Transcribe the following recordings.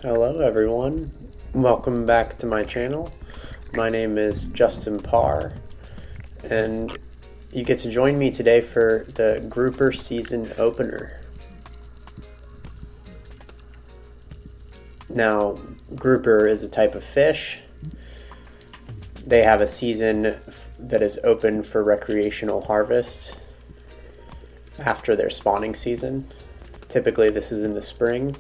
Hello everyone, welcome back to my channel. My name is Justin Parr, and you get to join me today for the grouper season opener. Now, grouper is a type of fish. They have a season that is open for recreational harvest after their spawning season. Typically this is in the spring.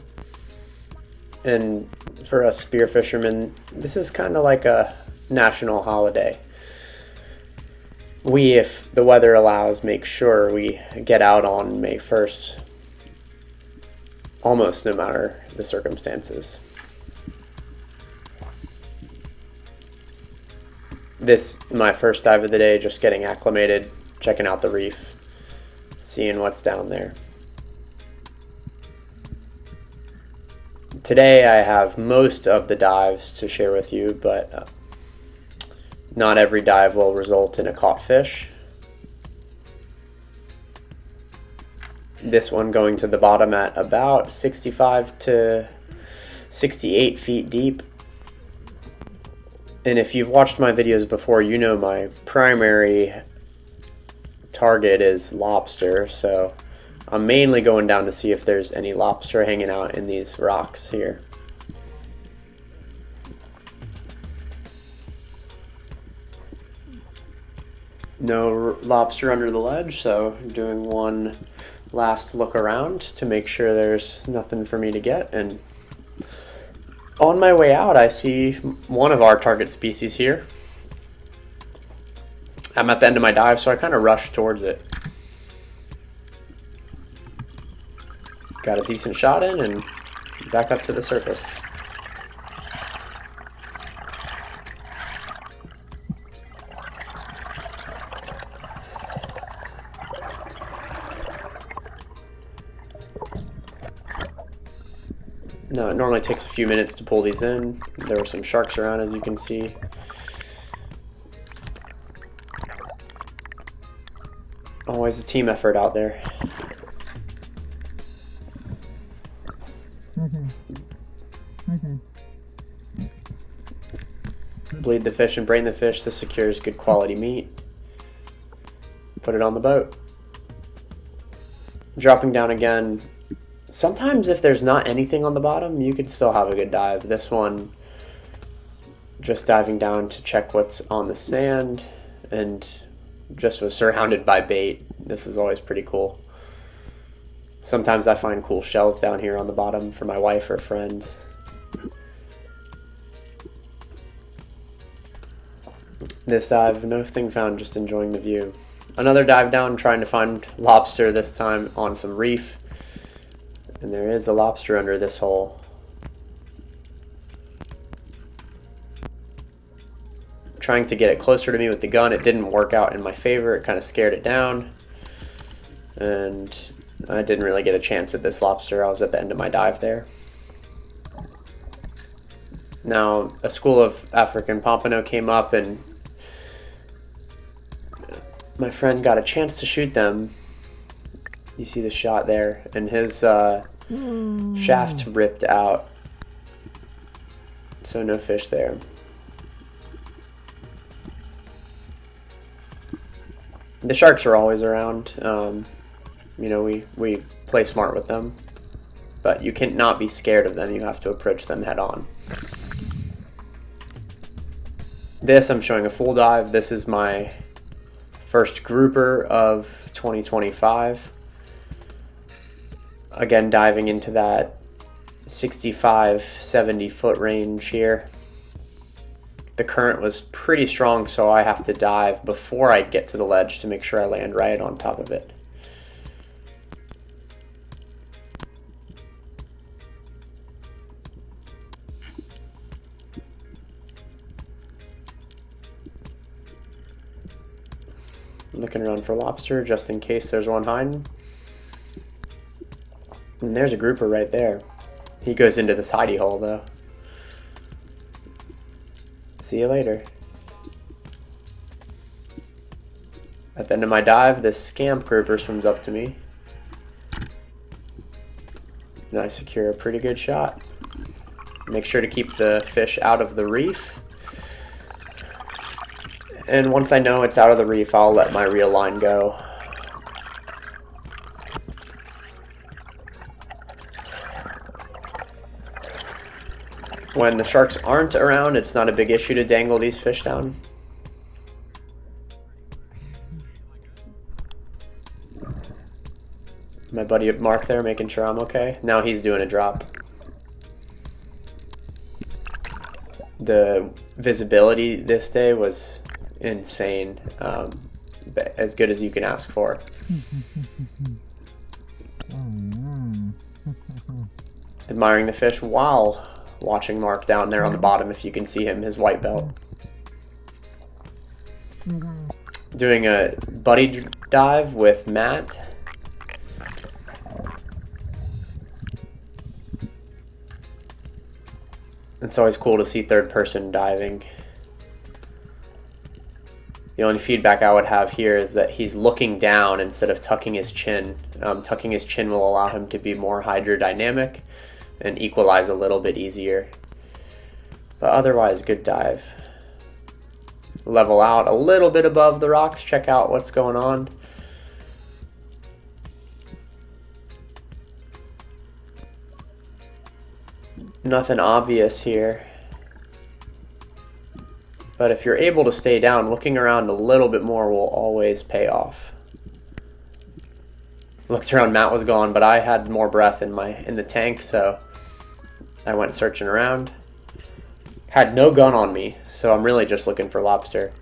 And for us spear fishermen, this is kind of like a national holiday. We, if the weather allows, make sure we get out on May 1st, almost no matter the circumstances. This is my first dive of the day, just getting acclimated, checking out the reef, seeing what's down there. Today I have most of the dives to share with you, but not every dive will result in a caught fish. This one going to the bottom at about 65 to 68 feet deep. And if you've watched my videos before, you know my primary target is lobster, so I'm mainly going down to see if there's any lobster hanging out in these rocks here. No lobster under the ledge, so I'm doing one last look around to make sure there's nothing for me to get. And on my way out, I see one of our target species here. I'm at the end of my dive, so I kind of rush towards it. Got a decent shot in and back up to the surface. Now, it normally takes a few minutes to pull these in. There were some sharks around, as you can see. Always a team effort out there. Bleed the fish and brain the fish. This secures good quality meat. Put it on the boat. Dropping down again. Sometimes if there's not anything on the bottom, you could still have a good dive. This one, just diving down to check what's on the sand and just was surrounded by bait. This is always pretty cool. Sometimes I find cool shells down here on the bottom for my wife or friends. This dive, nothing found, just enjoying the view. Another dive down, trying to find lobster, this time on some reef. And there is a lobster under this hole. Trying to get it closer to me with the gun, it didn't work out in my favor. It kind of scared it down. And I didn't really get a chance at this lobster. I was at the end of my dive there. Now, a school of African pompano came up and my friend got a chance to shoot them. You see the shot there, and his shaft ripped out, so no fish there. The sharks are always around. You know, we play smart with them, but you cannot be scared of them. You have to approach them head on. This, I'm showing a full dive. This is my first grouper of 2025. Again, diving into that 65-70 foot range here. The current was pretty strong, so I have to dive before I get to the ledge to make sure I land right on top of it. Looking around for lobster just in case there's one hiding. And there's a grouper right there. He goes into this hidey hole though. See you later. At the end of my dive, this scamp grouper swims up to me. And I secure a pretty good shot. Make sure to keep the fish out of the reef. And once I know it's out of the reef, I'll let my reel line go. When the sharks aren't around, it's not a big issue to dangle these fish down. My buddy Mark there making sure I'm okay. Now he's doing a drop. The visibility this day was insane. As good as you can ask for. Admiring the fish while watching Mark down there on the bottom, if you can see him, his white belt. Doing a buddy dive with Matt. It's always cool to see third person diving. The only feedback I would have here is that he's looking down instead of tucking his chin. Tucking his chin will allow him to be more hydrodynamic and equalize a little bit easier. But otherwise, good dive. Level out a little bit above the rocks, check out what's going on. Nothing obvious here. But if you're able to stay down, looking around a little bit more will always pay off. Looked around, Matt was gone, but I had more breath in the tank, so I went searching around. Had no gun on me, so I'm really just looking for lobster.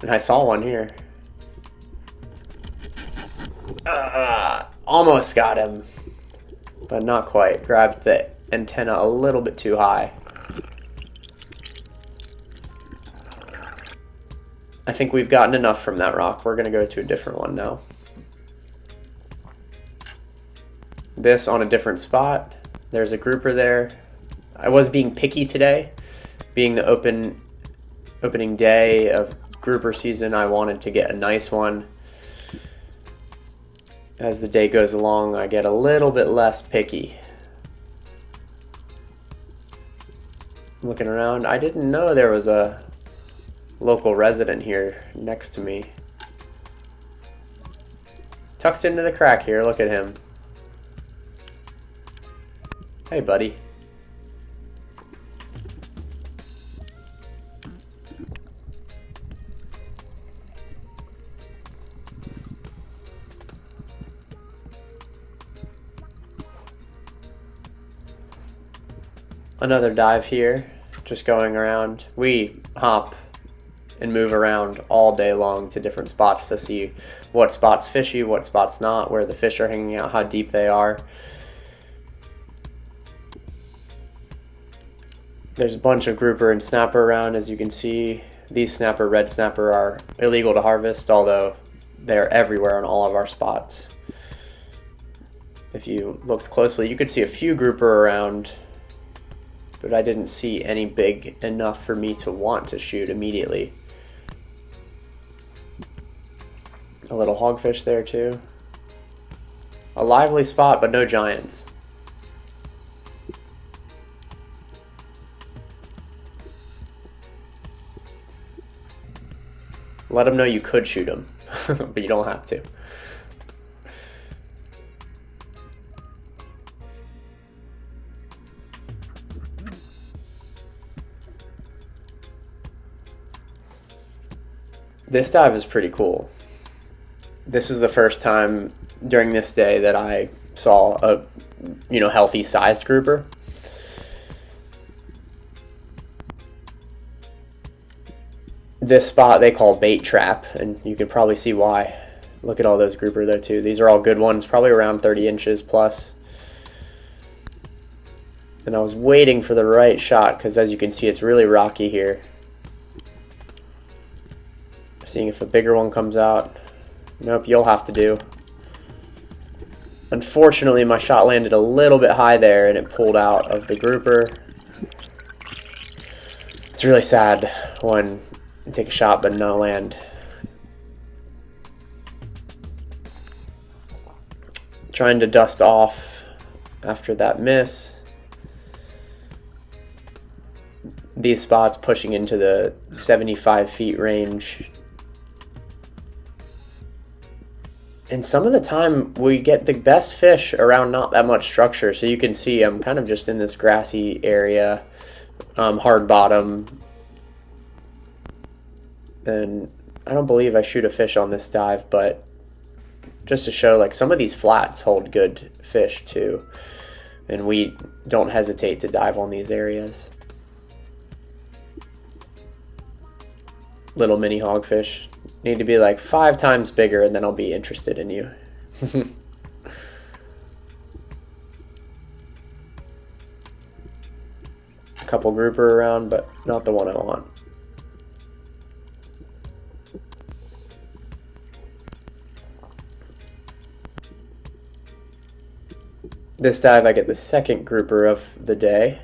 And I saw one here. Almost got him, but not quite. Grabbed the antenna a little bit too high. I think we've gotten enough from that rock. We're going to go to a different one now. This on a different spot. There's a grouper there. I was being picky today. Being the opening day of grouper season, I wanted to get a nice one. As the day goes along, I get a little bit less picky. Looking around, I didn't know there was a local resident here next to me. Tucked into the crack here, look at him. Hey, buddy. Another dive here, just going around. We hop and move around all day long to different spots to see what spot's fishy, what spot's not, where the fish are hanging out, how deep they are. There's a bunch of grouper and snapper around, as you can see. These snapper, red snapper, are illegal to harvest, although they're everywhere on all of our spots. If you looked closely, you could see a few grouper around, but I didn't see any big enough for me to want to shoot immediately. A little hogfish there too. A lively spot, but no giants. Let them know you could shoot them, but you don't have to. This dive is pretty cool. This is the first time during this day that I saw a, healthy sized grouper. This spot they call bait trap, and you can probably see why. Look at all those grouper there too. These are all good ones, probably around 30 inches plus. And I was waiting for the right shot because, as you can see, it's really rocky here. Seeing if a bigger one comes out. Nope, you'll have to do. Unfortunately, my shot landed a little bit high there and it pulled out of the grouper. It's really sad when you take a shot but no land. Trying to dust off after that miss. these spots pushing into the 75 feet range. And some of the time we get the best fish around not that much structure. So you can see I'm kind of just in this grassy area, hard bottom. And I don't believe I shoot a fish on this dive, but just to show, like, some of these flats hold good fish too. And we don't hesitate to dive on these areas. Little mini hogfish. Need to be like 5 times bigger and then I'll be interested in you. A couple grouper around, but not the one I want. This dive I get the second grouper of the day.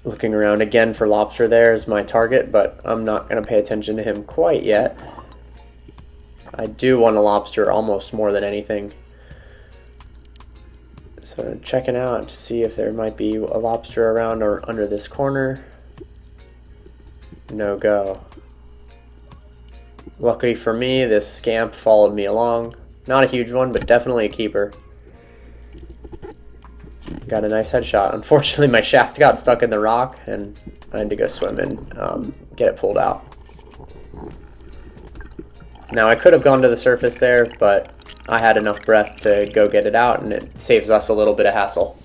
Looking around again for lobster. There is my target, but I'm not going to pay attention to him quite yet. I do want a lobster almost more than anything. So checking out to see if there might be a lobster around or under this corner. No go. Luckily for me, this scamp followed me along. Not a huge one, but definitely a keeper. Got a nice headshot. Unfortunately, my shaft got stuck in the rock, and I had to go swim and get it pulled out. Now, I could have gone to the surface there, but I had enough breath to go get it out, and it saves us a little bit of hassle.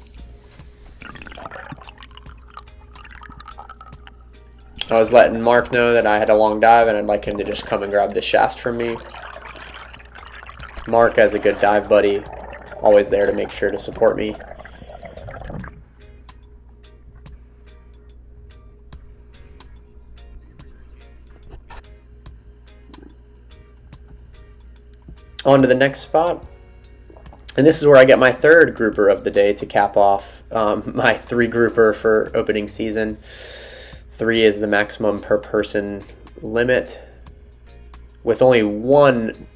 I was letting Mark know that I had a long dive, and I'd like him to just come and grab this shaft from me. Mark, as a good dive buddy, always there to make sure to support me. On to the next spot, and this is where I get my third grouper of the day to cap off my 3 grouper for opening season. 3 is the maximum per person limit, with only 1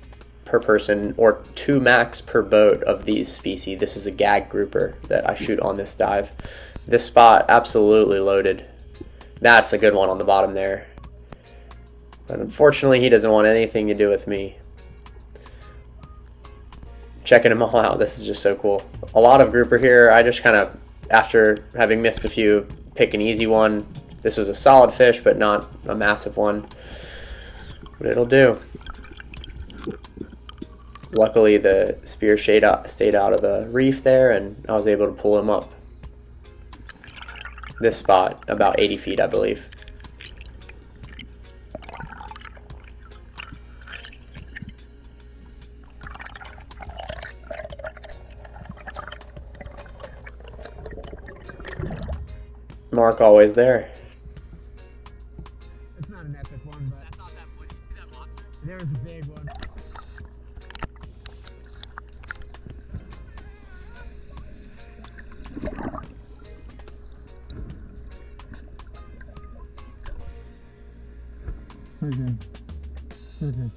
per person or 2 max per boat of these species. This is a gag grouper that I shoot on this dive. This spot absolutely loaded. That's a good one on the bottom there, but unfortunately he doesn't want anything to do with me. Checking them all out. This is just so cool. A lot of grouper here. I just kind of, after having missed a few, pick an easy one. This was a solid fish, but not a massive one. But it'll do. Luckily, the spear stayed out of the reef there, and I was able to pull him up. This spot, about 80 feet, I believe. Mark always there. It's not an epic one, but that's not that one. You see that lobster? There was a big one. Okay.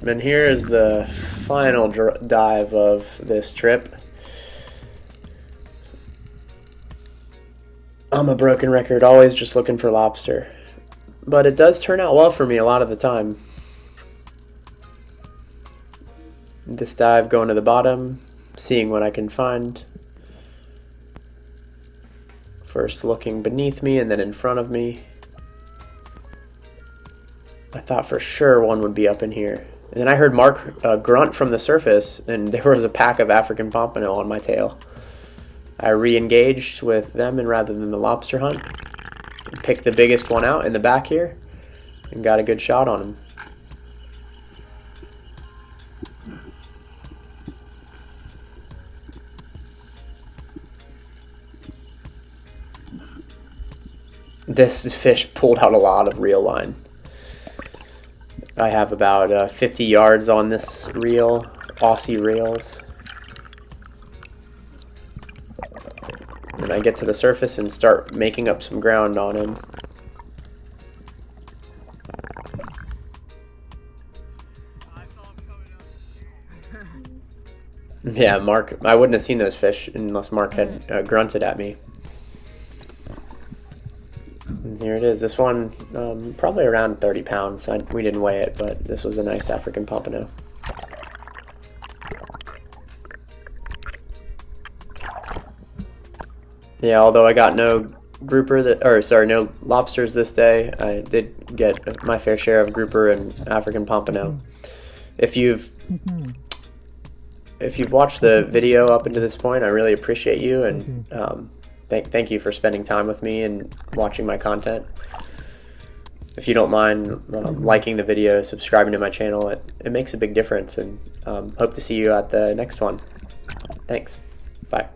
And here is the final dive of this trip. I'm a broken record, always just looking for lobster. But it does turn out well for me a lot of the time. This dive going to the bottom, seeing what I can find. First looking beneath me and then in front of me. I thought for sure one would be up in here. And then I heard Mark grunt from the surface, and there was a pack of African pompano on my tail. I re-engaged with them, and rather than the lobster hunt, picked the biggest one out in the back here, and got a good shot on him. This fish pulled out a lot of reel line. I have about 50 yards on this reel, Aussie reels. And I get to the surface and start making up some ground on him. I saw him coming up. Yeah, Mark, I wouldn't have seen those fish unless Mark had grunted at me. And here it is. This one, probably around 30 pounds. We didn't weigh it, but this was a nice African pompano. Yeah, although I got no no lobsters this day, I did get my fair share of grouper and African pompano. If you've watched the video up until this point, I really appreciate you, and thank you for spending time with me and watching my content. If you don't mind liking the video, subscribing to my channel, it makes a big difference, and hope to see you at the next one. Thanks. Bye.